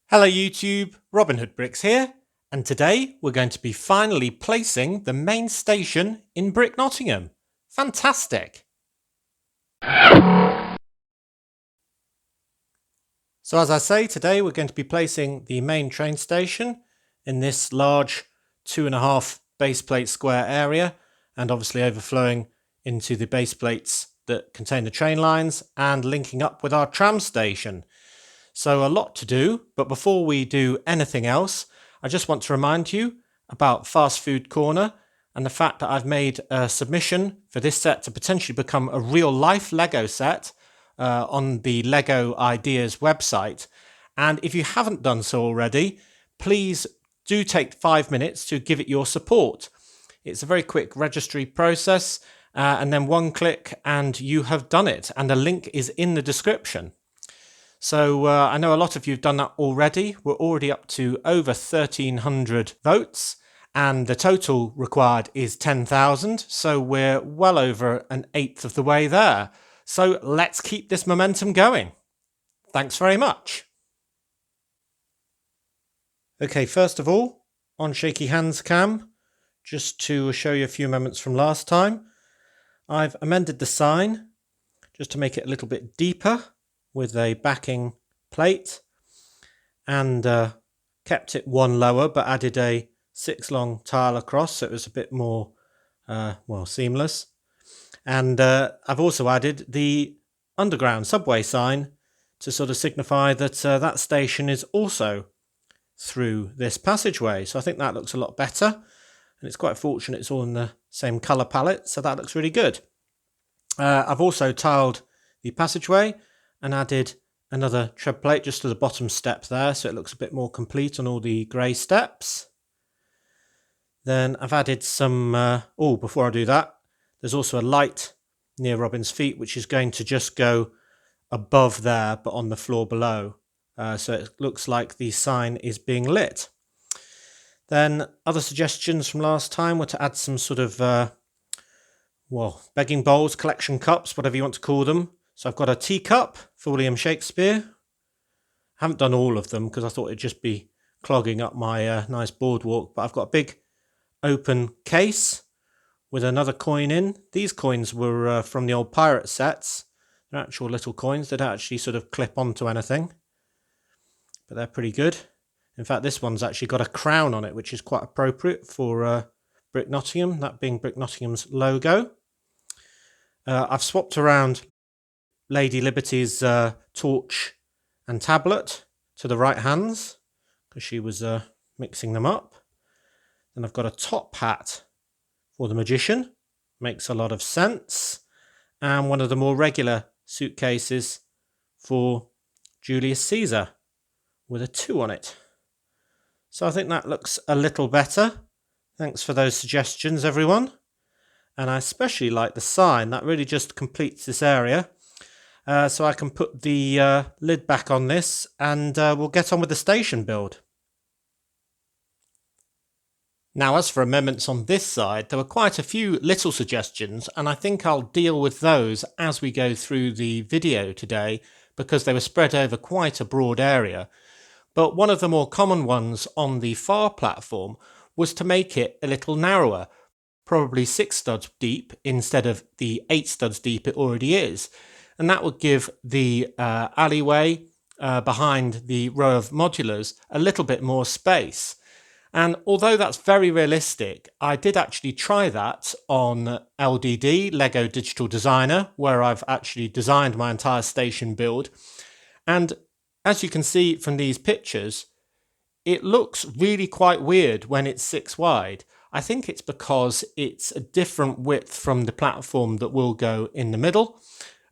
Hello YouTube, Robin Hood Bricks here, and today we're going to be finally placing the main station in Brick Nottingham. Fantastic! So as I say, today we're going to be placing the main train station in this large 2.5 base plate square area, and obviously overflowing into the base plates that contain the train lines and linking up with our tram station. So a lot to do, but before we do anything else, I just want to remind you about Fast Food Corner and the fact that I've made a submission for this set to potentially become a real life Lego set on the Lego Ideas website. And if you haven't done so already, please do take 5 minutes to give it your support. It's a very quick registry process, and then one click and you have done it, and the link is in the description. So I know a lot of you have done that already. We're already up to over 1,300 votes, and the total required is 10,000. So we're well over an eighth of the way there. So let's keep this momentum going. Thanks very much. Okay, first of all, on Shaky Hands Cam, just to show you a few moments from last time, I've amended the sign just to make it a little bit deeper with a backing plate, and kept it one lower but added a 6 long tile across so it was a bit more seamless. And I've also added the underground subway sign to sort of signify that that station is also through this passageway. So I think that looks a lot better, and it's quite fortunate it's all in the same colour palette, so that looks really good. I've also tiled the passageway and added another tread plate just to the bottom step there, so it looks a bit more complete on all the grey steps. Then I've added some, before I do that, there's also a light near Robin's feet which is going to just go above there but on the floor below, so it looks like the sign is being lit. Then other suggestions from last time were to add some sort of begging bowls, collection cups, whatever you want to call them. So I've got a teacup for William Shakespeare. I haven't done all of them because I thought it'd just be clogging up my nice boardwalk, but I've got a big open case with another coin in. These coins were from the old pirate sets. They're actual little coins. They don't actually sort of clip onto anything, but they're pretty good. In fact, this one's actually got a crown on it, which is quite appropriate for Brick Nottingham, that being Brick Nottingham's logo. I've swapped around Lady Liberty's torch and tablet to the right hands because she was mixing them up. Then I've got a top hat for the magician, makes a lot of sense, and one of the more regular suitcases for Julius Caesar with a 2 on it. So I think that looks a little better. Thanks for those suggestions, everyone. And I especially like the sign. That really just completes this area. So I can put the lid back on this, and we'll get on with the station build. Now, as for amendments on this side, there were quite a few little suggestions, and I think I'll deal with those as we go through the video today because they were spread over quite a broad area. But one of the more common ones on the far platform was to make it a little narrower, probably 6 studs deep instead of the 8 studs deep it already is. And that would give the alleyway behind the row of modulars a little bit more space. And although that's very realistic, I did actually try that on LDD, Lego Digital Designer, where I've actually designed my entire station build. And as you can see from these pictures, it looks really quite weird when it's 6 wide. I think it's because it's a different width from the platform that will go in the middle.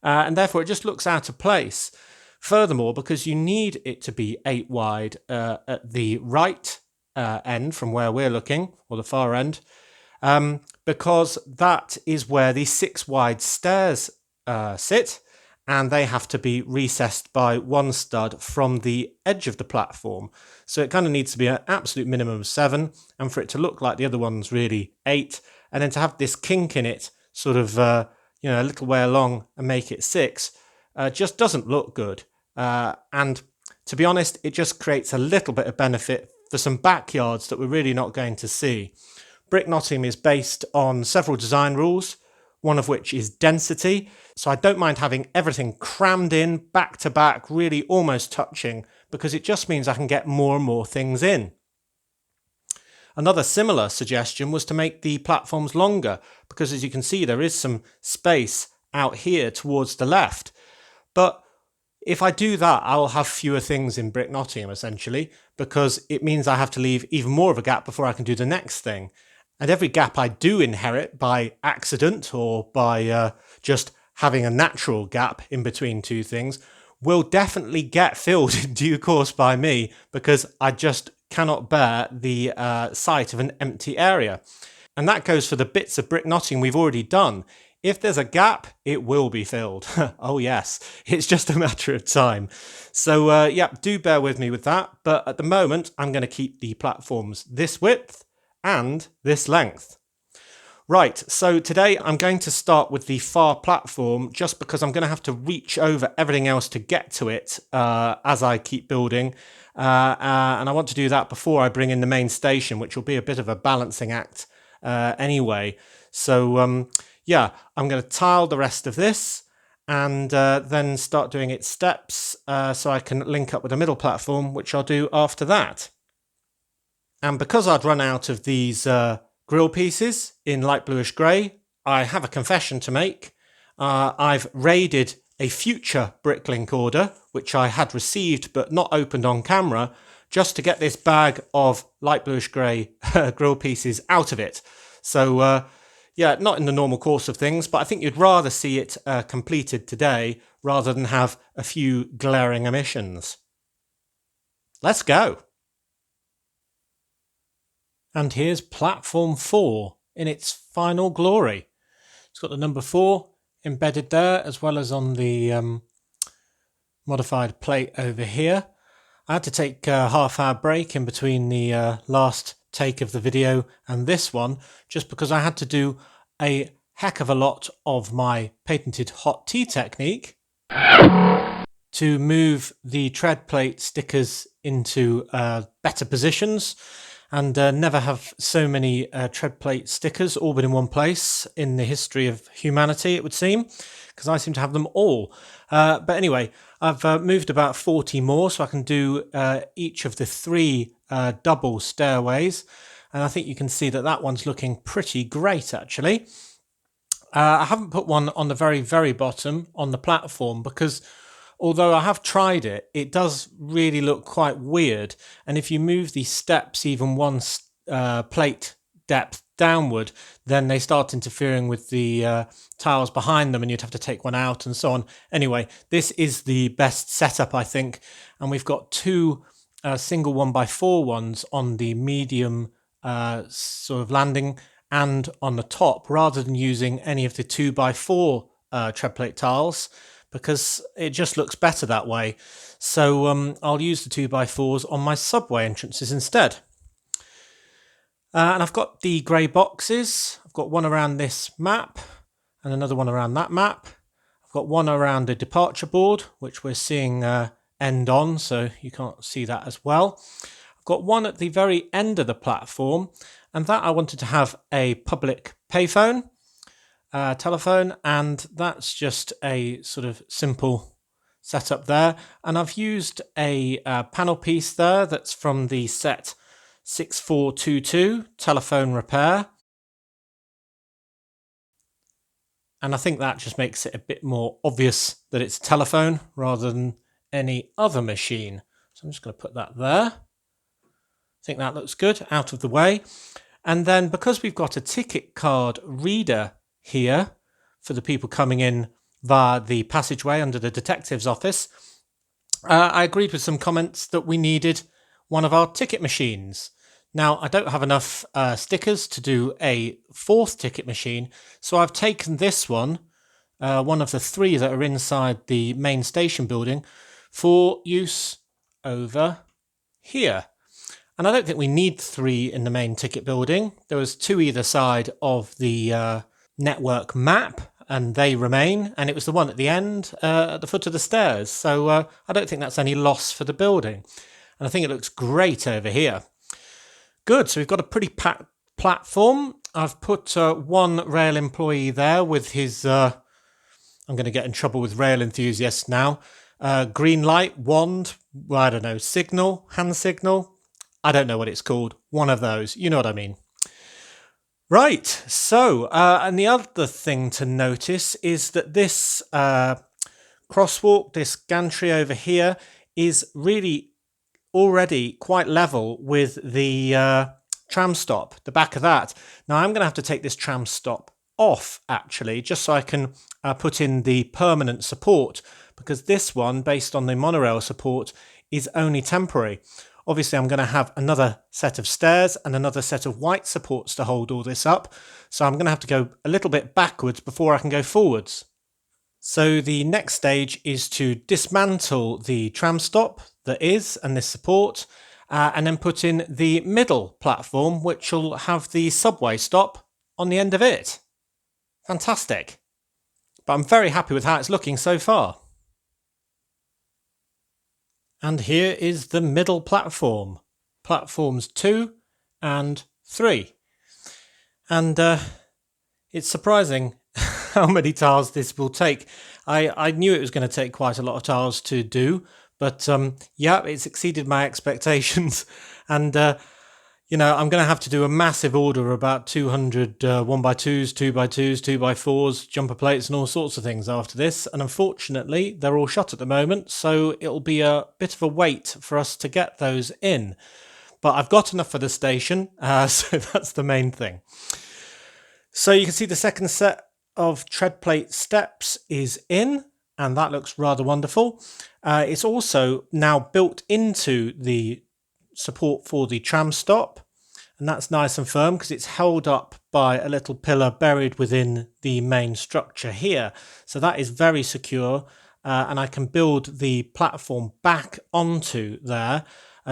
And therefore it just looks out of place. Furthermore, because you need it to be 8 wide at the right end from where we're looking, or the far end, because that is where the 6 wide stairs sit, and they have to be recessed by 1 stud from the edge of the platform. So it kind of needs to be an absolute minimum of 7, and for it to look like the other one's really 8, and then to have this kink in it sort of a little way along and make it 6 just doesn't look good. And To be honest, it just creates a little bit of benefit for some backyards that we're really not going to see. Brick Nottingham is based on several design rules, one of which is density. So I don't mind having everything crammed in back to back, really almost touching, because it just means I can get more and more things in. Another similar suggestion was to make the platforms longer, because as you can see, there is some space out here towards the left. But if I do that, I'll have fewer things in Brick Nottingham, essentially, because it means I have to leave even more of a gap before I can do the next thing. And every gap I do inherit by accident or by just having a natural gap in between two things will definitely get filled in due course by me, because I just cannot bear the sight of an empty area. And that goes for the bits of Brick Nottingham we've already done. If there's a gap, it will be filled. Oh yes, it's just a matter of time. So yeah, do bear with me with that. But at the moment, I'm going to keep the platforms this width and this length. Right, so today I'm going to start with the far platform, just because I'm going to have to reach over everything else to get to it as I keep building. And I want to do that before I bring in the main station, which will be a bit of a balancing act anyway. So yeah, I'm going to tile the rest of this and then start doing its steps so I can link up with the middle platform, which I'll do after that. And because I'd run out of these grill pieces in light bluish grey, I have a confession to make. I've raided a future Bricklink order, which I had received but not opened on camera, just to get this bag of light bluish grey grill pieces out of it. So yeah, not in the normal course of things, but I think you'd rather see it completed today rather than have a few glaring omissions. Let's go. And here's platform 4 in its final glory. It's got the number 4 embedded there, as well as on the modified plate over here. I had to take a half-hour break in between the last take of the video and this one, just because I had to do a heck of a lot of my patented hot tea technique to move the tread plate stickers into better positions, and never have so many tread plate stickers all been in one place in the history of humanity, it would seem, because I seem to have them all. But anyway, I've moved about 40 more, so I can do each of the 3 double stairways, and I think you can see that that one's looking pretty great, actually. I haven't put one on the very, very bottom on the platform, because although I have tried it, it does really look quite weird. And if you move the steps even one plate depth downward, then they start interfering with the tiles behind them, and you'd have to take one out and so on. Anyway, this is the best setup, I think. And we've got 2 single 1x4 ones on the medium sort of landing and on the top, rather than using any of the 2x4 tread plate tiles, because it just looks better that way. So I'll use the 2x4s on my subway entrances instead. And I've got the grey boxes. I've got one around this map and another one around that map. I've got one around the departure board, which we're seeing end on, so you can't see that as well. I've got one at the very end of the platform, and that I wanted to have a public payphone. Telephone, and that's just a sort of simple setup there. And I've used a panel piece there that's from the set 6422 telephone repair, and I think that just makes it a bit more obvious that it's a telephone rather than any other machine. So I'm just going to put that there. I think that looks good, out of the way. And then because we've got a ticket card reader here for the people coming in via the passageway under the detective's office, I agreed with some comments that we needed one of our ticket machines. Now, I don't have enough stickers to do a 4th ticket machine, so I've taken this one, one of the 3 that are inside the main station building, for use over here. And I don't think we need 3 in the main ticket building. There was 2 either side of the network map, and they remain, and it was the one at the end at the foot of the stairs. So I don't think that's any loss for the building. And I think it looks great over here. Good, so we've got a pretty packed platform. I've put one rail employee there with his, I'm going to get in trouble with rail enthusiasts now, green light, wand, well, I don't know, signal, hand signal. I don't know what it's called. One of those, you know what I mean. Right, so, and the other thing to notice is that this crosswalk, this gantry over here, is really already quite level with the tram stop, the back of that. Now I'm going to have to take this tram stop off, actually, just so I can put in the permanent support, because this one, based on the monorail support, is only temporary. Obviously, I'm going to have another set of stairs and another set of white supports to hold all this up. So I'm going to have to go a little bit backwards before I can go forwards. So the next stage is to dismantle the tram stop that is, and this support, and then put in the middle platform, which will have the subway stop on the end of it. Fantastic. But I'm very happy with how it's looking so far. And here is the middle platform, platforms 2 and 3. And it's surprising how many tiles this will take. I knew it was going to take quite a lot of tiles to do, but yeah, it's exceeded my expectations. And you know, I'm going to have to do a massive order, about 200 1x2s, 2x2s, 2x4s, jumper plates and all sorts of things after this. And unfortunately, they're all shut at the moment, so it'll be a bit of a wait for us to get those in. But I've got enough for the station, so that's the main thing. So you can see the second set of tread plate steps is in, and that looks rather wonderful. It's also now built into the support for the tram stop, and that's nice and firm because it's held up by a little pillar buried within the main structure here. So that is very secure, and I can build the platform back onto there.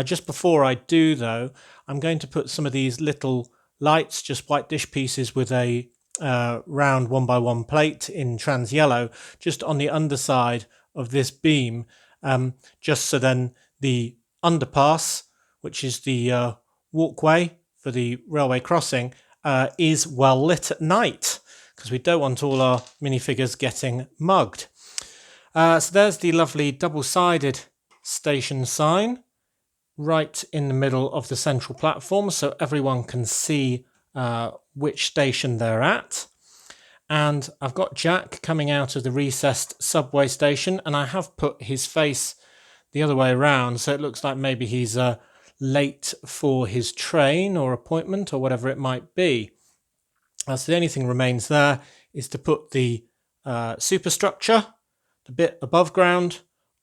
Just before I do though, I'm going to put some of these little lights, just white dish pieces with a round 1x1 plate in trans yellow, just on the underside of this beam, just so then the underpass, which is the walkway for the railway crossing, is well lit at night, because we don't want all our minifigures getting mugged. So there's the lovely double-sided station sign right in the middle of the central platform, so everyone can see which station they're at. And I've got Jack coming out of the recessed subway station, and I have put his face the other way around, so it looks like maybe he's late for his train or appointment or whatever it might be. So the only thing remains there is to put the superstructure, the bit above ground,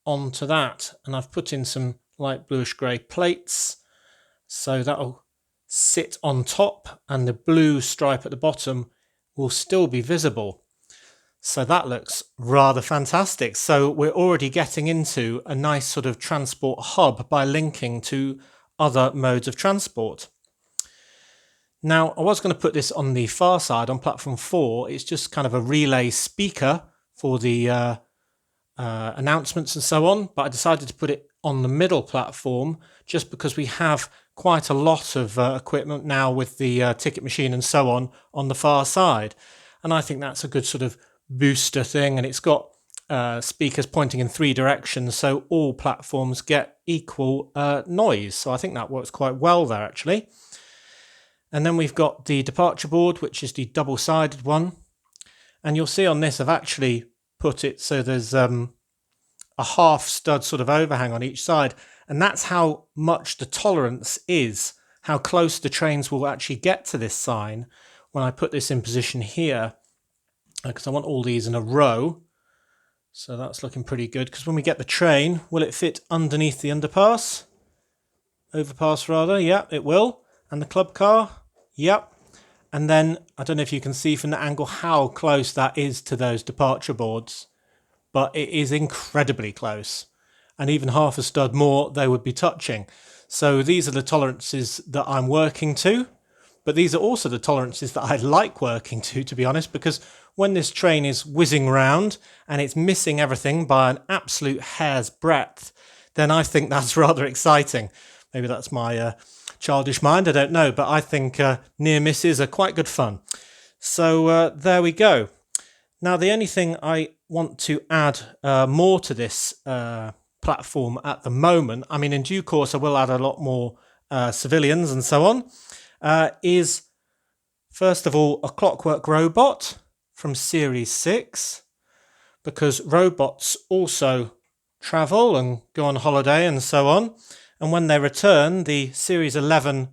onto that. And I've put in some light bluish grey plates, so that'll sit on top and the blue stripe at the bottom will still be visible. So that looks rather fantastic. So we're already getting into a nice sort of transport hub by linking to other modes of transport. Now, I was going to put this on the far side on platform 4. It's just kind of a relay speaker for the announcements and so on, but I decided to put it on the middle platform just because we have quite a lot of equipment now with the ticket machine and so on the far side. And I think that's a good sort of booster thing, and it's got speakers pointing in 3 directions, so all platforms get equal noise. So I think that works quite well there, actually. And then we've got the departure board, which is the double-sided one. And you'll see on this, I've actually put it so there's a half stud sort of overhang on each side. And that's how much the tolerance is, how close the trains will actually get to this sign when I put this in position here, because I want all these in a row. So that's looking pretty good, because when we get the train, will it fit underneath the underpass? Overpass rather, yeah, it will. And the club car, yep. And then, I don't know if you can see from the angle how close that is to those departure boards, but it is incredibly close. And even half a stud more, they would be touching. So these are the tolerances that I'm working to. But these are also the tolerances that I like working to be honest, because when this train is whizzing round and it's missing everything by an absolute hair's breadth, then I think that's rather exciting. Maybe that's my childish mind, I don't know, but I think near misses are quite good fun. So there we go. Now, the only thing I want to add more to this platform at the moment, I mean, in due course, I will add a lot more civilians and so on, is first of all a Clockwork Robot from Series 6, because robots also travel and go on holiday and so on. And when they return, the Series 11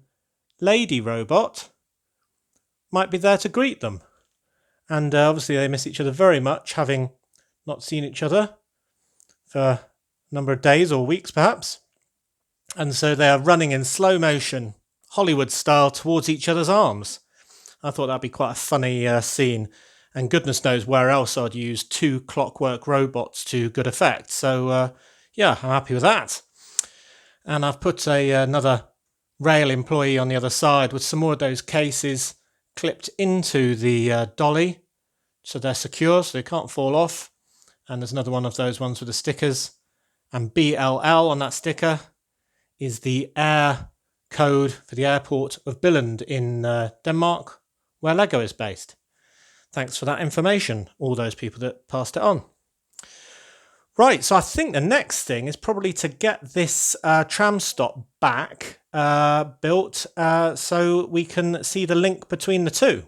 Lady Robot might be there to greet them. And obviously they miss each other very much, having not seen each other for a number of days or weeks perhaps. And so they are running in slow motion, Hollywood style, towards each other's arms. I thought that'd be quite a funny scene. And goodness knows where else I'd use 2 Clockwork Robots to good effect. So yeah, I'm happy with that. And I've put another rail employee on the other side with some more of those cases clipped into the dolly, so they're secure, so they can't fall off. And there's another one of those ones with the stickers. And BLL on that sticker is the air code for the airport of Billund in Denmark, where Lego is based. Thanks for that information, all those people that passed it on. Right, so I think the next thing is probably to get this tram stop back built so we can see the link between the two.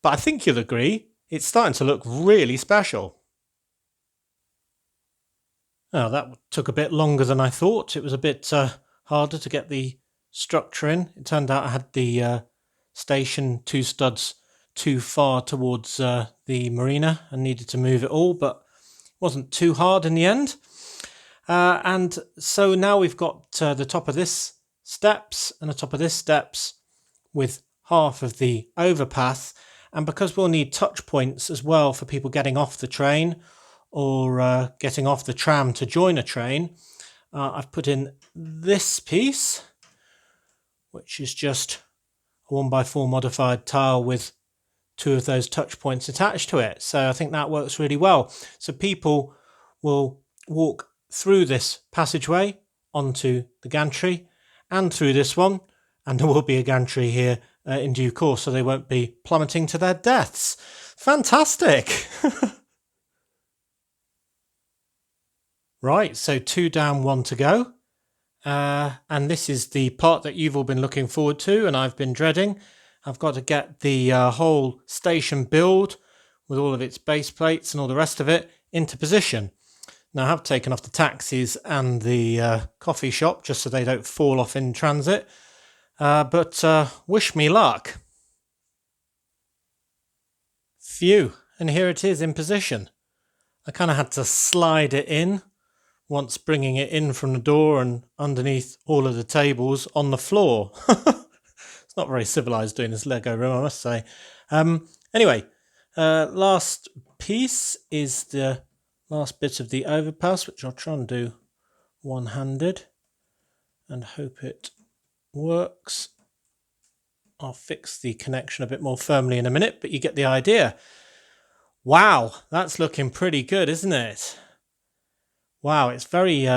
But I think you'll agree, it's starting to look really special. Oh, that took a bit longer than I thought. It was a bit harder to get the structure in. It turned out I had the station 2 studs too far towards the marina and needed to move it all, but it wasn't too hard in the end. And so now we've got the top of this steps and the top of this steps with half of the overpass. And because we'll need touch points as well for people getting off the train or getting off the tram to join a train, I've put in this piece, which is just a 1x4 modified tile with 2 of those touch points attached to it. So I think that works really well. So people will walk through this passageway onto the gantry and through this one, and there will be a gantry here in due course, so they won't be plummeting to their deaths. Fantastic! Right, so 2 down, 1 to go. And this is the part that you've all been looking forward to and I've been dreading. I've got to get the whole station build with all of its base plates and all the rest of it into position. Now I have taken off the taxis and the coffee shop just so they don't fall off in transit. But wish me luck. Phew, and here it is in position. I kind of had to slide it in once bringing it in from the door and underneath all of the tables on the floor. It's not very civilized doing this Lego room, I must say. Anyway, last piece is the last bit of the overpass, which I'll try and do one-handed and hope it works. I'll fix the connection a bit more firmly in a minute, but you get the idea. Wow, that's looking pretty good, isn't it? Wow, it's very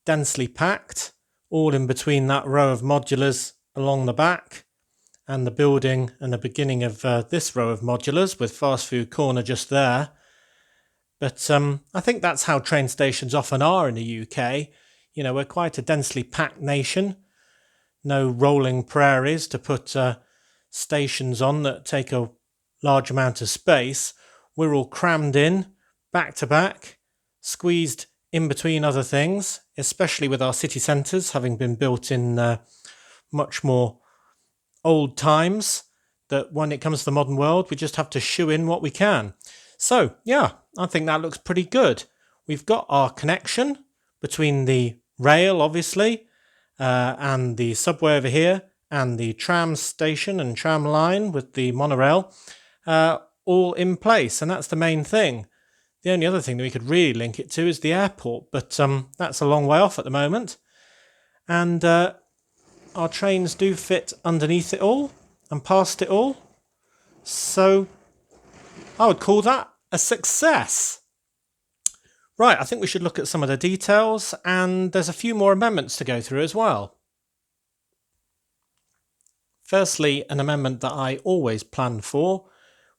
densely packed, all in between that row of modulars along the back and the building and the beginning of this row of modulars with fast food corner just there. But I think that's how train stations often are in the UK. You know, we're quite a densely packed nation. No rolling prairies to put stations on that take a large amount of space. We're all crammed in, back to back, squeezed in between other things, especially with our city centres having been built in much more old times, that when it comes to the modern world, we just have to shoe in what we can. So, yeah, I think that looks pretty good. We've got our connection between the rail, obviously, and the subway over here, and the tram station and tram line with the monorail, all in place, and that's the main thing. The only other thing that we could really link it to is the airport, but that's a long way off at the moment. And our trains do fit underneath it all, and passed it all. So I would call that a success. Right, I think we should look at some of the details, and there's a few more amendments to go through as well. Firstly, an amendment that I always planned for,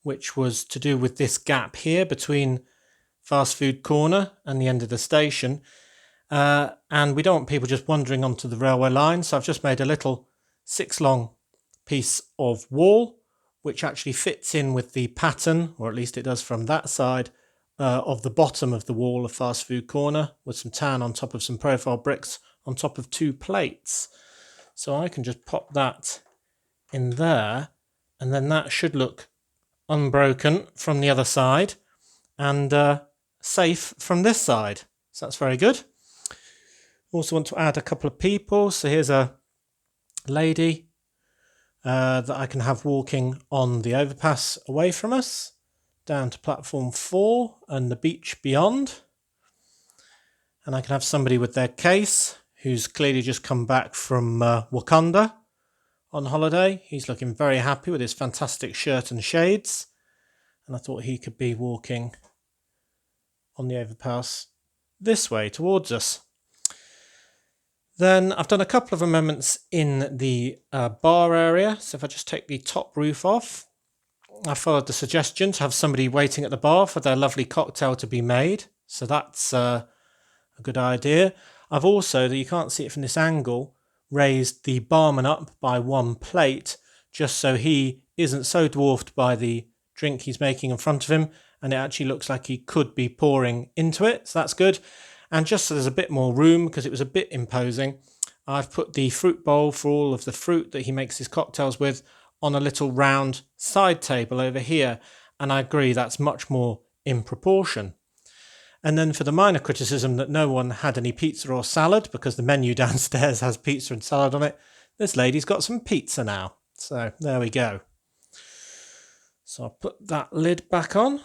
which was to do with this gap here between Fast Food Corner and the end of the station. And we don't want people just wandering onto the railway line, so I've just made a little 6-long piece of wall, which actually fits in with the pattern, or at least it does from that side, of the bottom of the wall of Fast Food Corner, with some tan on top of some profile bricks on top of 2 plates. So I can just pop that in there, and then that should look unbroken from the other side and safe from this side. So that's very good. Also want to add a couple of people. So here's a lady that I can have walking on the overpass away from us, down to platform 4 and the beach beyond. And I can have somebody with their case who's clearly just come back from Wakanda on holiday. He's looking very happy with his fantastic shirt and shades. And I thought he could be walking on the overpass this way towards us. Then I've done a couple of amendments in the bar area. So if I just take the top roof off, I followed the suggestion to have somebody waiting at the bar for their lovely cocktail to be made. So that's a good idea. I've also, that you can't see it from this angle, raised the barman up by 1 plate, just so he isn't so dwarfed by the drink he's making in front of him, and it actually looks like he could be pouring into it. So that's good. And just so there's a bit more room, because it was a bit imposing, I've put the fruit bowl for all of the fruit that he makes his cocktails with on a little round side table over here. And I agree, that's much more in proportion. And then for the minor criticism that no one had any pizza or salad, because the menu downstairs has pizza and salad on it, this lady's got some pizza now. So there we go. So I'll put that lid back on.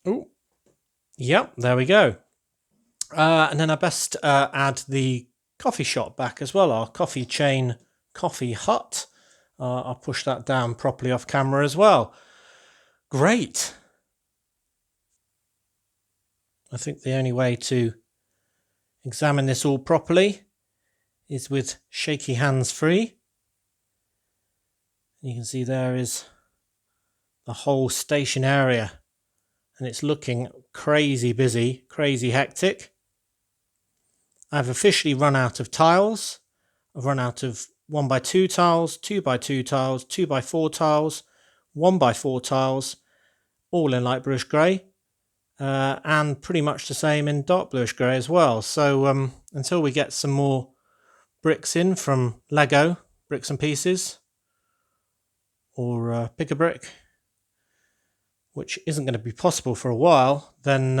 Oh, yep, there we go. And then I best add the coffee shop back as well, our coffee chain Coffee Hut. I'll push that down properly off camera as well. Great. I think the only way to examine this all properly is with shaky hands free. You can see there is the whole station area, and it's looking crazy busy, crazy hectic. I've officially run out of tiles. I've run out of 1x2 tiles, 2x2 tiles, 2x4 tiles, 1x4 tiles, all in light bluish grey, and pretty much the same in dark bluish grey as well. So until we get some more bricks in from Lego, bricks and pieces, or pick a brick, which isn't going to be possible for a while, then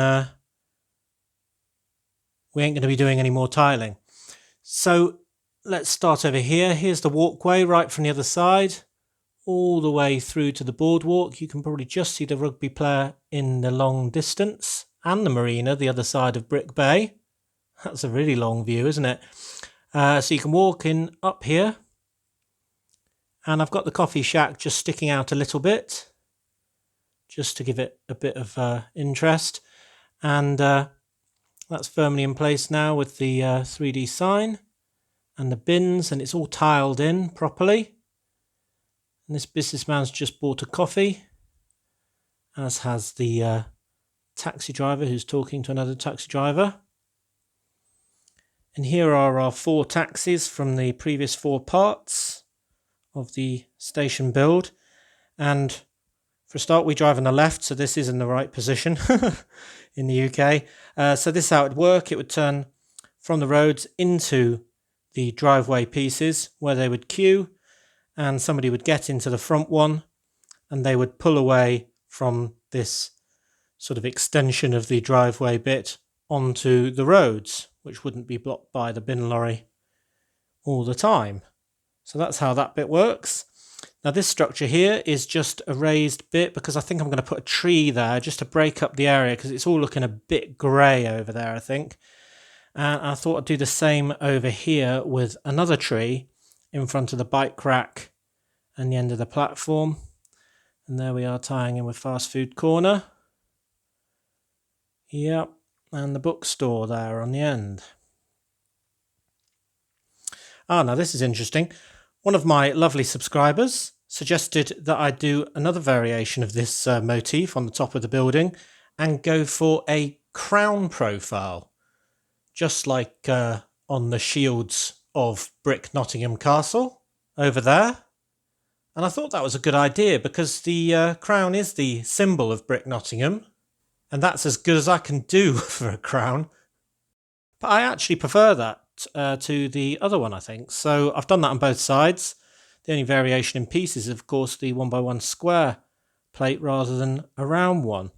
we ain't going to be doing any more tiling. So let's start over here. Here's the walkway right from the other side, all the way through to the boardwalk. You can probably just see the rugby player in the long distance, and the marina, the other side of Brick Bay. That's a really long view, isn't it? So you can walk in up here, and I've got the coffee shack just sticking out a little bit, just to give it a bit of interest. And that's firmly in place now with the 3D sign and the bins, and it's all tiled in properly. And this businessman's just bought a coffee, as has the taxi driver who's talking to another taxi driver. And here are our 4 taxis from the previous 4 parts of the station build. And for a start, we drive on the left, so this is in the right position in the UK. So this is how it would work. It would turn from the roads into the driveway pieces where they would queue, and somebody would get into the front one, and they would pull away from this sort of extension of the driveway bit onto the roads, which wouldn't be blocked by the bin lorry all the time. So that's how that bit works. Now this structure here is just a raised bit, because I think I'm going to put a tree there just to break up the area, because it's all looking a bit grey over there, I think. And I thought I'd do the same over here with another tree, in front of the bike rack and the end of the platform. And there we are, tying in with fast food corner. Yep, and the bookstore there on the end. Now this is interesting. One of my lovely subscribers suggested that I do another variation of this motif on the top of the building and go for a crown profile, just like on the shields of brick Nottingham Castle over there. And I thought that was a good idea because the crown is the symbol of brick Nottingham, and that's as good as I can do for a crown. But I actually prefer that to the other one, I think. So I've done that on both sides. The only variation in pieces is, of course, the 1x1 square plate rather than a round one.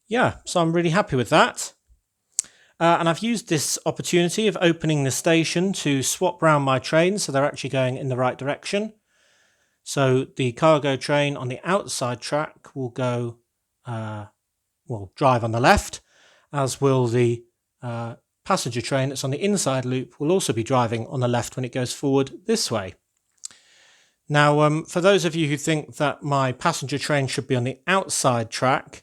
Yeah, so I'm really happy with that. And I've used this opportunity of opening the station to swap round my trains so they're actually going in the right direction. So the cargo train on the outside track will go, will drive on the left, as will the passenger train that's on the inside loop will also be driving on the left when it goes forward this way. Now, for those of you who think that my passenger train should be on the outside track,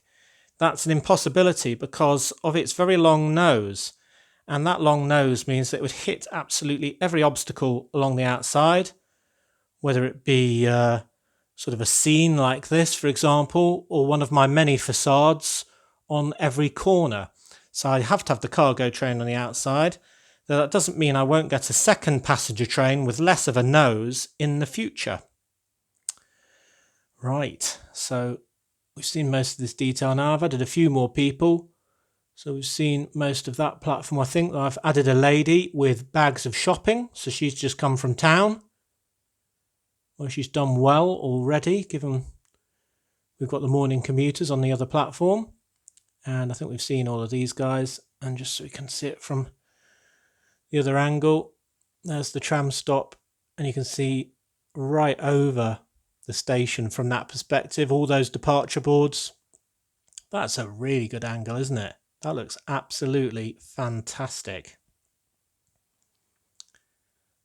that's an impossibility because of its very long nose. And that long nose means that it would hit absolutely every obstacle along the outside, whether it be sort of a scene like this, for example, or one of my many facades on every corner. So I have to have the cargo train on the outside. Though that doesn't mean I won't get a second passenger train with less of a nose in the future. Right, so we've seen most of this detail now. I've added a few more people. So we've seen most of that platform. I think I've added a lady with bags of shopping. So she's just come from town. Well, she's done well already, given we've got the morning commuters on the other platform. And I think we've seen all of these guys. And just so we can see it from the other angle, there's the tram stop. And you can see right over the station from that perspective, all those departure boards. That's a really good angle, isn't it? That looks absolutely fantastic.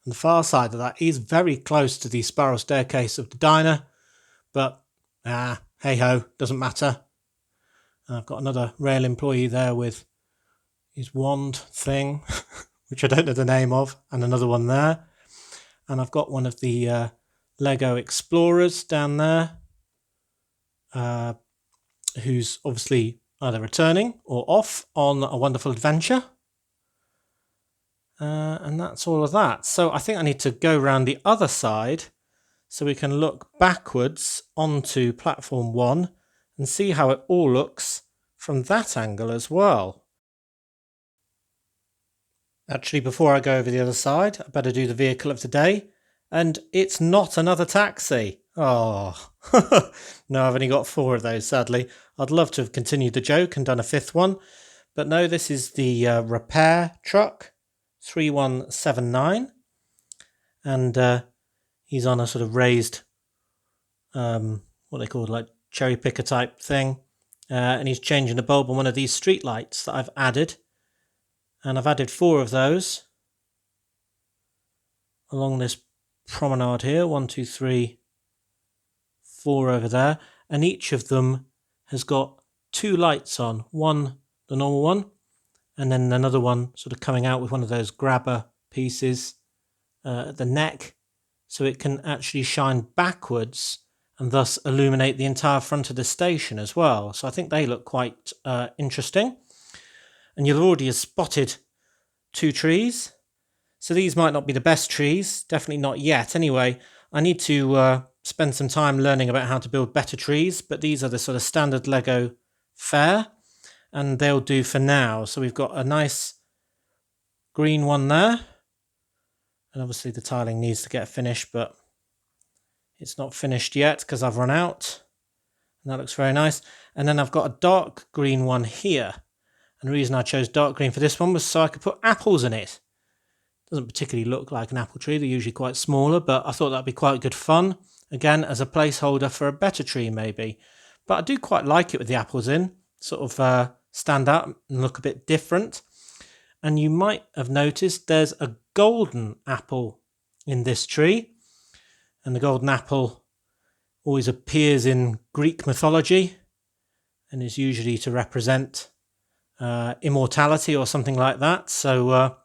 And the far side of that is very close to the spiral staircase of the diner, but hey ho, doesn't matter. And I've got another rail employee there with his wand thing, which I don't know the name of, and another one there. And I've got one of the Lego Explorers down there, who's obviously either returning or off on a wonderful adventure. And that's all of that. So I think I need to go around the other side so we can look backwards onto platform 1 and see how it all looks from that angle as well. Actually, before I go over the other side, I better do the vehicle of the day. And it's not another taxi. Oh, no, I've only got 4 of those, sadly. I'd love to have continued the joke and done a 5th one. But no, this is the repair truck, 3179. And he's on a sort of raised, what they call like cherry picker type thing. And he's changing a bulb on one of these street lights that I've added. And I've added 4 of those along this promenade here. 1, 2, 3, 4 over there. And each of them has got 2 lights on. One, the normal one, and then another one sort of coming out with one of those grabber pieces at the neck, so it can actually shine backwards and thus illuminate the entire front of the station as well. So I think they look quite interesting. And you'll already have spotted 2 trees. So these might not be the best trees, definitely not yet. Anyway, I need to spend some time learning about how to build better trees, but these are the sort of standard Lego fare, and they'll do for now. So we've got a nice green one there, and obviously the tiling needs to get finished, but it's not finished yet because I've run out, and that looks very nice. And then I've got a dark green one here, and the reason I chose dark green for this one was so I could put apples in it. Doesn't particularly look like an apple tree, they're usually quite smaller, but I thought that'd be quite good fun, again as a placeholder for a better tree maybe. But I do quite like it with the apples in, sort of stand out and look a bit different. And you might have noticed there's a golden apple in this tree. And the golden apple always appears in Greek mythology and is usually to represent immortality or something like that. So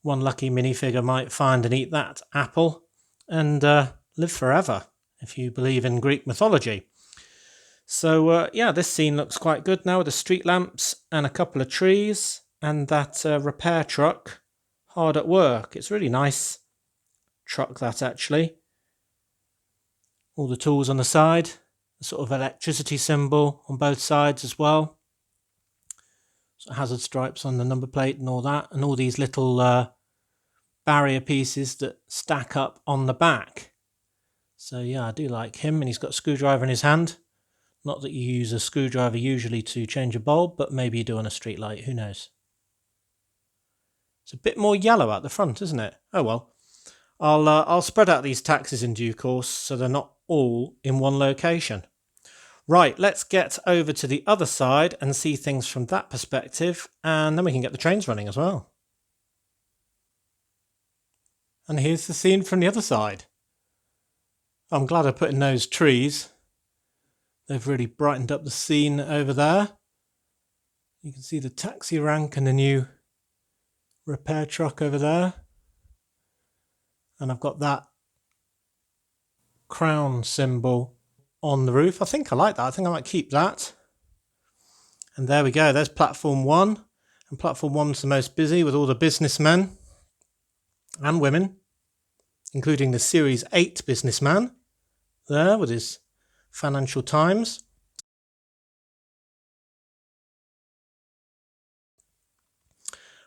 one lucky minifigure might find and eat that apple and live forever, if you believe in Greek mythology. So yeah, this scene looks quite good now with the street lamps and a couple of trees and that repair truck hard at work. It's a really nice truck, that, actually. All the tools on the side, the sort of electricity symbol on both sides as well. So hazard stripes on the number plate and all that, and all these little barrier pieces that stack up on the back. So yeah, I do like him, and he's got a screwdriver in his hand. Not that you use a screwdriver usually to change a bulb, but maybe you do on a street light, who knows. It's a bit more yellow at the front, isn't it? Oh well. I'll spread out these taxis in due course so they're not all in one location. Right, let's get over to the other side and see things from that perspective, and then we can get the trains running as well. And here's the scene from the other side. I'm glad I put in those trees. They've really brightened up the scene over there. You can see the taxi rank and the new repair truck over there. And I've got that crown symbol on the roof. I think I like that. I think I might keep that. And there we go. There's platform 1. And platform 1's the most busy with all the businessmen and women, including the Series 8 businessman there with his Financial Times.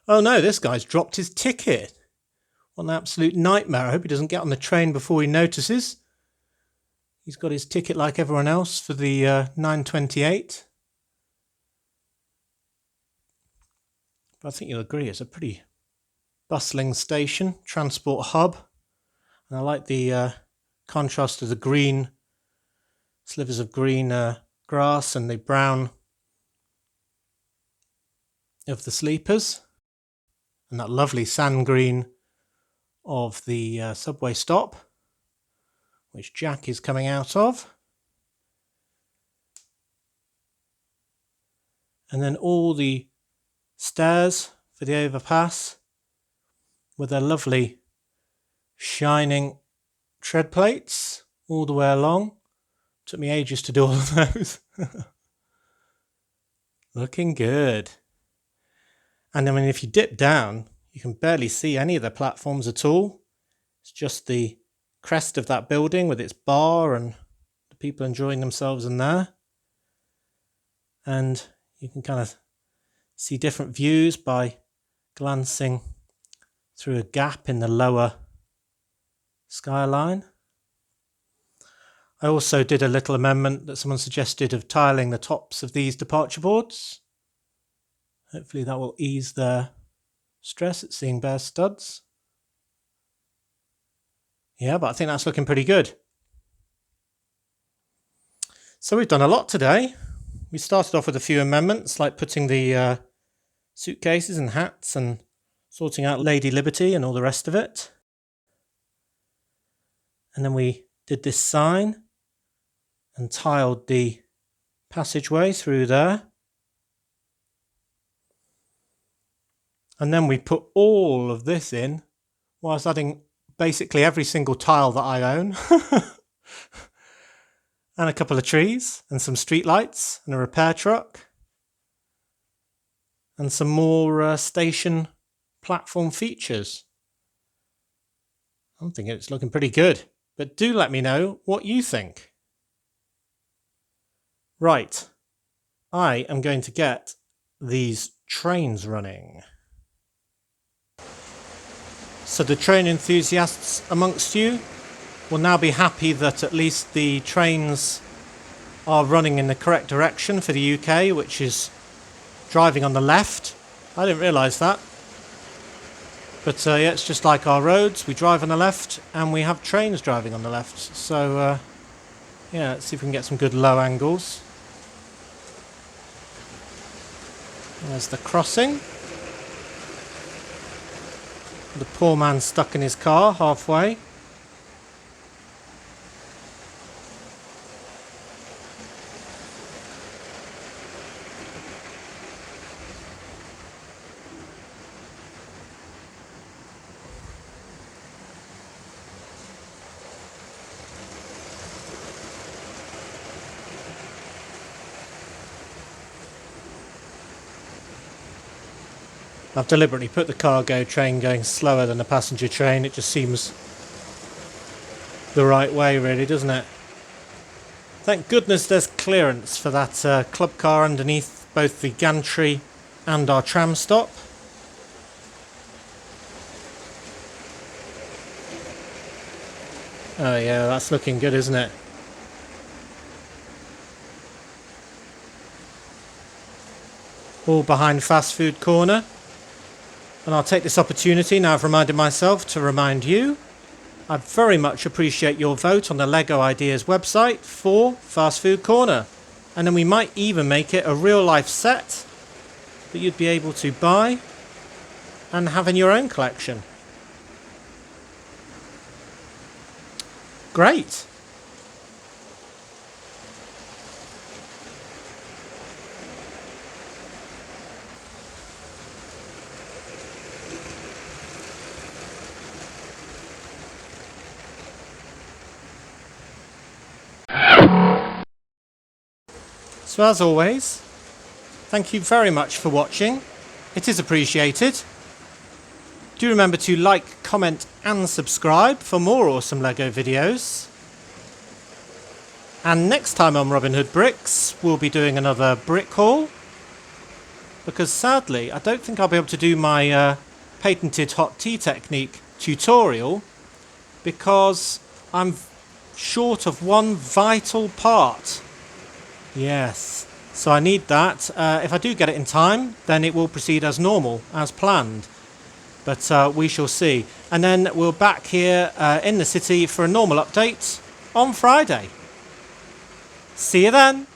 Oh no, this guy's dropped his ticket. What an absolute nightmare. I hope he doesn't get on the train before he notices. He's got his ticket like everyone else for the 9:28. But I think you'll agree it's a pretty bustling station, transport hub. And I like the contrast of the green, slivers of green grass and the brown of the sleepers. And that lovely sand green of the subway stop, which Jack is coming out of. And then all the stairs for the overpass with their lovely shining tread plates all the way along. Took me ages to do all of those. Looking good. And I mean, if you dip down, you can barely see any of the platforms at all. It's just the crest of that building with its bar and the people enjoying themselves in there. And you can kind of see different views by glancing through a gap in the lower skyline. I also did a little amendment that someone suggested of tiling the tops of these departure boards. Hopefully that will ease their stress at seeing bare studs. Yeah, but I think that's looking pretty good. So we've done a lot today. We started off with a few amendments, like putting the suitcases and hats and sorting out Lady Liberty and all the rest of it. And then we did this sign and tiled the passageway through there. And then we put all of this in whilst adding basically every single tile that I own. And a couple of trees and some street lights and a repair truck. And some more station platform features. I'm thinking it's looking pretty good. But do let me know what you think. Right. I am going to get these trains running. So the train enthusiasts amongst you will now be happy that at least the trains are running in the correct direction for the UK, which is driving on the left. I didn't realise that. But yeah, it's just like our roads. We drive on the left and we have trains driving on the left. So yeah, let's see if we can get some good low angles. There's the crossing. The poor man stuck in his car halfway. I've deliberately put the cargo train going slower than a passenger train. It just seems the right way, really, doesn't it? Thank goodness there's clearance for that club car underneath both the gantry and our tram stop. Oh yeah, that's looking good, isn't it? All behind Fast Food Corner. And I'll take this opportunity, now I've reminded myself, to remind you, I very much appreciate your vote on the LEGO Ideas website for Fast Food Corner. And then we might even make it a real life set that you'd be able to buy and have in your own collection. Great! So as always, thank you very much for watching. It is appreciated. Do remember to like, comment and subscribe for more awesome LEGO videos. And next time on Robin Hood Bricks, we'll be doing another brick haul. Because sadly, I don't think I'll be able to do my patented hot tea technique tutorial because I'm short of one vital part. Yes, so I need that. If I do get it in time, then it will proceed as normal, as planned. But we shall see. And then we're back here in the city for a normal update on Friday. See you then!